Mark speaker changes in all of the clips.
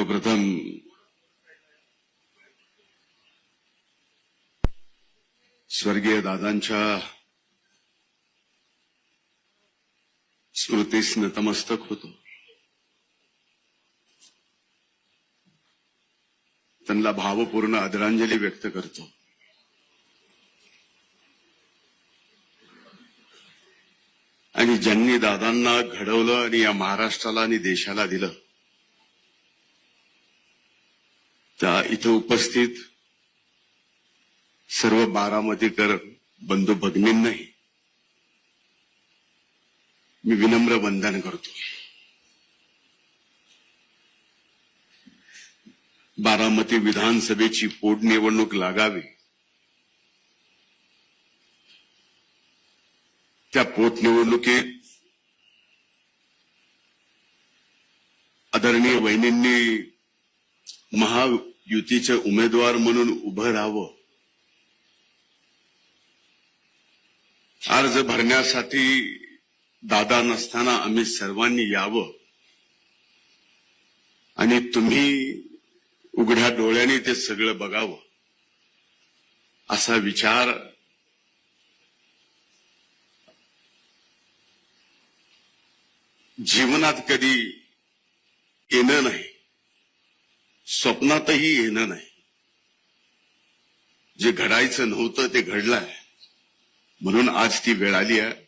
Speaker 1: सर्वप्रथम स्वर्गीय दादांच्या स्मृतीस नतमस्तक होतो. त्यांना भावपूर्ण आदरांजली व्यक्त करतो. आणि ज्यांनी दादांना घडवलं आणि या महाराष्ट्राला आणि देशाला दिलं त्या इथं उपस्थित सर्व बारामतीकर बंधू भगिनींनाही मी विनम्र वंदन करतो. बारामती विधानसभेची पोटनिवडणूक लागावी, त्या पोटनिवडणुकीत आदरणीय वहिनींनी महायुतीचे उमेदवार म्हणून उभं राहावं, अर्ज भरण्यासाठी दादा नसताना आम्ही सर्वांनी यावं आणि तुम्ही उघड्या डोळ्यांनी ते सगळं बघावं असा विचार जीवनात कधी येणं नाही, स्वप्नातही येणं नाही. जे घडायचं नव्हतं ते घडलंय, म्हणून आज ती वेळ आली आहे.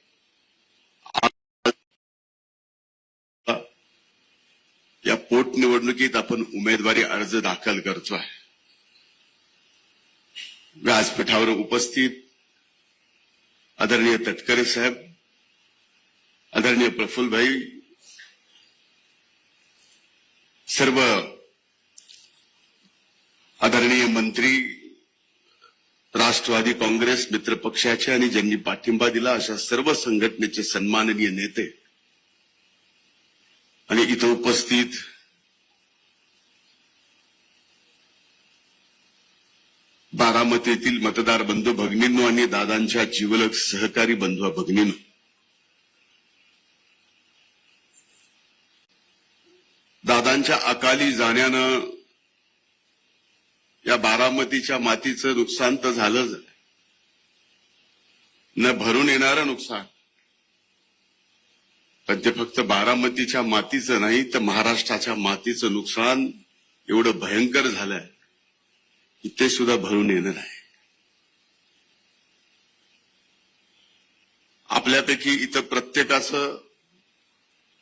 Speaker 1: या पोटनिवडणुकीत आपण उमेदवारी अर्ज दाखल करतोय. व्यासपीठावर उपस्थित आदरणीय तटकरे साहेब, आदरणीय प्रफुल्लभाई, सर्व आदरणीय मंत्री, राष्ट्रवादी काँग्रेस मित्र पक्षाचे आणि ज्यांनी पाठिंबा दिला अशा सर्व संघटनेचे सन्माननीय नेते आणि इथं उपस्थित बारामतीतील मतदार बंधू भगिनींनो आणि दादांच्या जिवलग सहकारी बंधू भगिनींनो, दादांच्या अकाली जाण्यानं या बारामतीच्या मातीचं नुकसान तर झालंच, न भरून येणारं नुकसान. पण ते फक्त बारामतीच्या मातीचं नाही तर महाराष्ट्राच्या मातीचं नुकसान एवढं भयंकर झालंय की ते सुद्धा भरून येणार आहे. आपल्यापैकी इथं प्रत्येकाचं,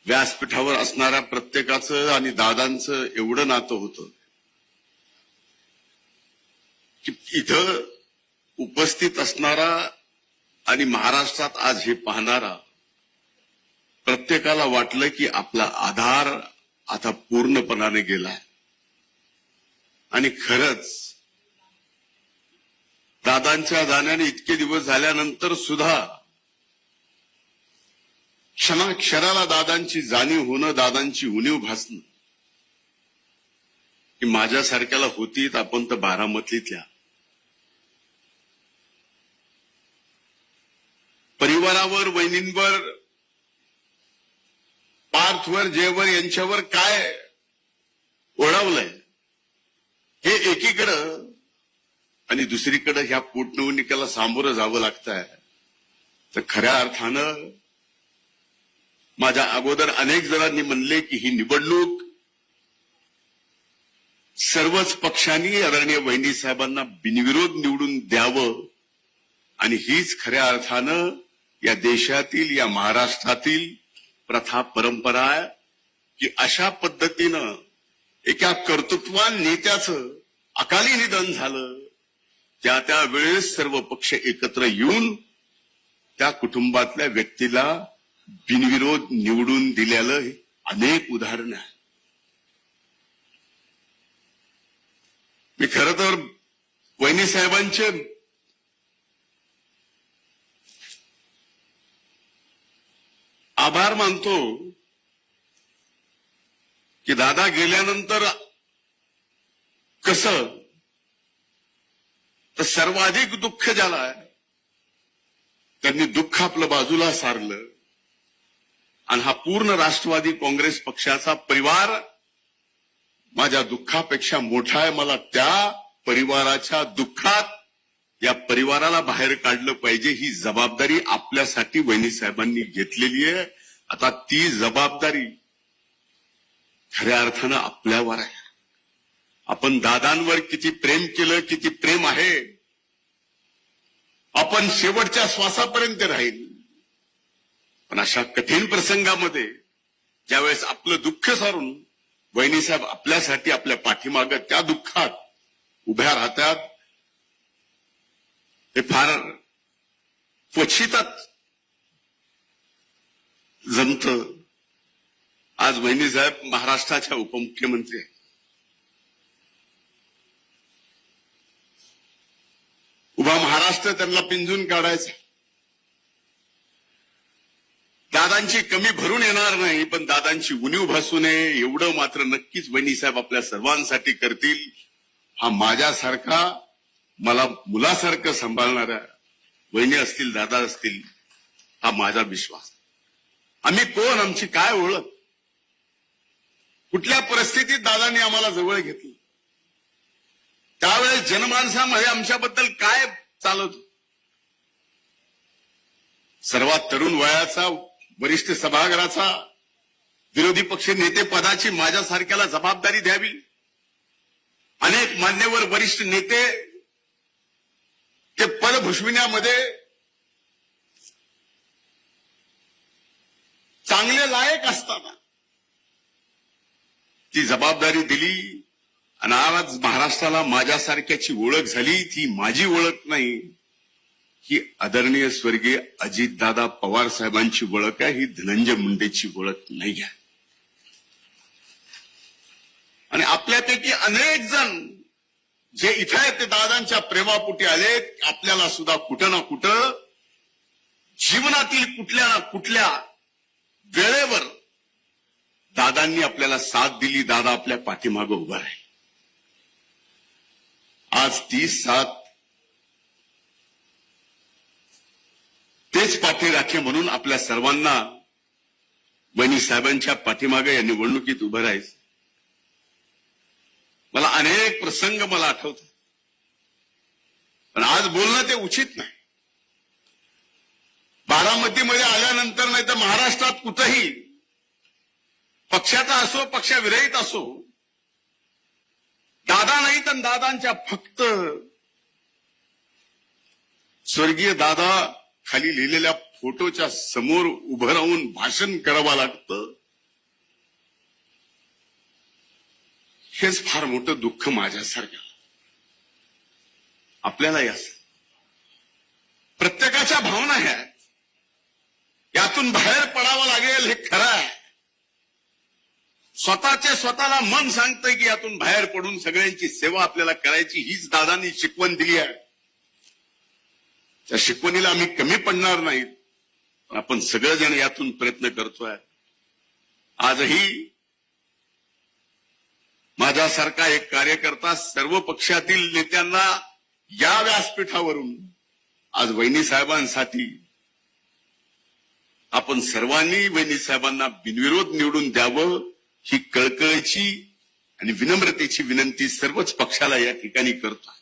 Speaker 1: व्यासपीठावर असणाऱ्या प्रत्येकाचं आणि दादांचं एवढं नातं होतं की इथं उपस्थित असणारा आणि महाराष्ट्रात आज हे पाहणारा प्रत्येकाला वाटलं की आपला आधार आता पूर्णपणाने गेलाय. आणि खरंच दादांच्या जाण्याने इतके दिवस झाल्यानंतर सुद्धा क्षणाक्षणाला दादांची जाणीव होणं, दादांची उणीव भासणं की माझ्यासारख्याला होती तर आपण तर बारामतीतल्या परिवारावर, वहिनींवर, पार्थवर, जयवर यांच्यावर काय ओढावलंय हे एकीकडं आणि दुसरीकडे ह्या पोटनिवडणुकीला सामोरं जावं लागतंय. तर खऱ्या अर्थानं माझ्या अगोदर अनेक जणांनी म्हणले की ही निवडणूक सर्वच पक्षांनी आदरणीय वहिनी साहेबांना बिनविरोध निवडून द्यावं आणि हीच खऱ्या अर्थानं या देशातील, या महाराष्ट्रातील प्रथा परंपरा आहे की अशा पद्धतीनं एका कर्तृत्वान नेत्याचं अकाली निधन झालं, त्या वेळेस सर्व पक्ष एकत्र येऊन त्या कुटुंबातल्या व्यक्तीला बिनविरोध निवडून दिलेलं अनेक उदाहरणं आहेत. मी खरं तर वहिनी साहेबांचे आभार मानतो की दादा गेल्यानंतर कसं तर सर्वाधिक दुःख झालंय, त्यांनी दुःख आपलं बाजूला सारलं आणि हा पूर्ण राष्ट्रवादी काँग्रेस पक्षाचा परिवार माझ्या दुःखापेक्षा मोठा आहे. मला त्या परिवाराच्या दुःखात या परिवाराला बाहेर काढलं पाहिजे. ही जबाबदारी आपल्यासाठी वहिनी साहेबांनी घेतलेली आहे. आता ती जबाबदारी खऱ्या अर्थानं आपल्यावर आहे. आपण दादांवर किती प्रेम केलं, किती प्रेम आहे, आपण शेवटच्या श्वासापर्यंत राहील. पण अशा कठीण प्रसंगामध्ये ज्यावेळेस आपलं दुःख सारून वहिनी साहेब आपल्यासाठी आपल्या पाठीमागं त्या दुःखात उभ्या राहतात, हे फार क्वचितच जमतं. आज वहिनी साहेब महाराष्ट्राच्या उपमुख्यमंत्री आहेत. उभा महाराष्ट्र त्यांना पिंजून काढायचा. दादांची कमी भरून येणार नाही, पण दादांची उणीव भासू नये एवढं मात्र नक्कीच वहिनी साहेब आपल्या सर्वांसाठी करतील. हा माझ्यासारखा, मला मुलासारखं सांभाळणाऱ्या वहिनी असतील, दादा असतील, हा माझा विश्वास. आम्ही कोण, आमची काय ओळख, कुठल्या परिस्थितीत दादांनी आम्हाला जवळ घेतलं, त्यावेळेस जनमानसामध्ये आमच्याबद्दल काय चालत. सर्वात तरुण वयाचा वरिष्ठ सभागृहाचा विरोधी पक्ष नेते पदाची माझ्यासारख्याला जबाबदारी द्यावी. अनेक मान्यवर वरिष्ठ नेते ते पद भूषविण्यामध्ये चांगले लायक असताना ती जबाबदारी दिली. आणि आज महाराष्ट्राला माझ्यासारख्याची ओळख झाली. ती माझी ओळख नाही, ही आदरणीय स्वर्गीय अजितदादा पवार साहेबांची ओळख आहे. ही धनंजय मुंडेची ओळख नाही आहे. आणि आपल्यापैकी अनेक जण जे इथे आहेत ते दादांच्या प्रेमापोटी आले. आपल्याला सुद्धा कुठं ना कुठं जीवनातील कुठल्या ना कुठल्या वेळेवर दादांनी आपल्याला साथ दिली. दादा आपल्या पाठीमागं उभा आहे. आज ती साथ, तेच पाठीराखे म्हणून आपल्या सर्वांना वहिनी साहेबांच्या पाठीमागे या निवडणुकीत उभं राहायचं. मला अनेक प्रसंग मला आठवतात, पण आज बोलणं ते उचित नाही. बारामतीमध्ये आल्यानंतर नाही तर महाराष्ट्रात कुठंही पक्षाचा असो, पक्षविरहित असो, दादा नाही तर दादांच्या फक्त स्वर्गीय दादा खाली लिहिलेल्या फोटोच्या समोर उभं राहून भाषण करावं लागतं. हेच फार मोठं दुःख माझ्यासारख्या. आपल्यालाही असं प्रत्येकाच्या भावना ह्या, यातून बाहेर पडावं लागेल हे खरं आहे. स्वतःला मन सांगतंय की यातून बाहेर पडून सगळ्यांची सेवा आपल्याला करायची, हीच दादांनी शिकवण दिली आहे. त्या शिकवणीला आम्ही कमी पडणार नाहीत. आपण सगळेजण यातून प्रयत्न करतोय. आजही माझ्यासारखा एक कार्यकर्ता सर्व पक्षातील नेत्यांना या व्यासपीठावरून आज वहिनी साहेबांसाठी आपण सर्वांनी वहिनी साहेबांना बिनविरोध निवडून द्यावं, ही कळकळीची आणि विनम्रतेची विनंती सर्वच पक्षाला या ठिकाणी करतो.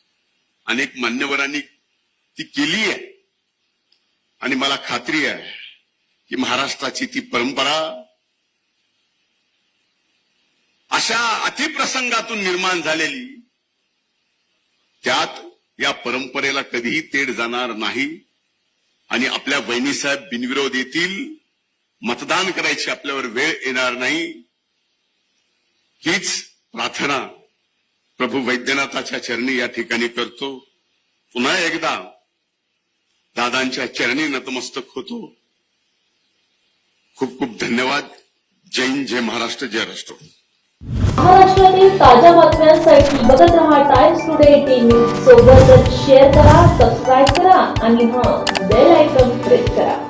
Speaker 1: अनेक मान्यवरांनी ती केली आहे आणि मला खात्री आहे की महाराष्ट्राची ती परंपरा अशा अतिप्रसंगातून निर्माण झालेली, त्यात या परंपरेला कधीही तेढ जाणार नाही. आणि आपल्या वहिनीसाहेब बिनविरोध येतील, मतदान करायची आपल्यावर वेळ येणार नाही. हीच प्रार्थना प्रभू वैद्यनाथाच्या चरणी या ठिकाणी करतो. पुन्हा एकदा दादांच्या चरणी नतमस्तक होतो. खूप खूप धन्यवाद. जय हिंद, जय महाराष्ट्र, जय राष्ट्र.
Speaker 2: महाराष्ट्रातील ताज्या बातम्यांसाठी बघत रहा टाइम्स टुडे 18 न्यूज. सोबतच शेअर करा, सबस्क्राईब करा आणि बेल आयकॉन प्रेस करा.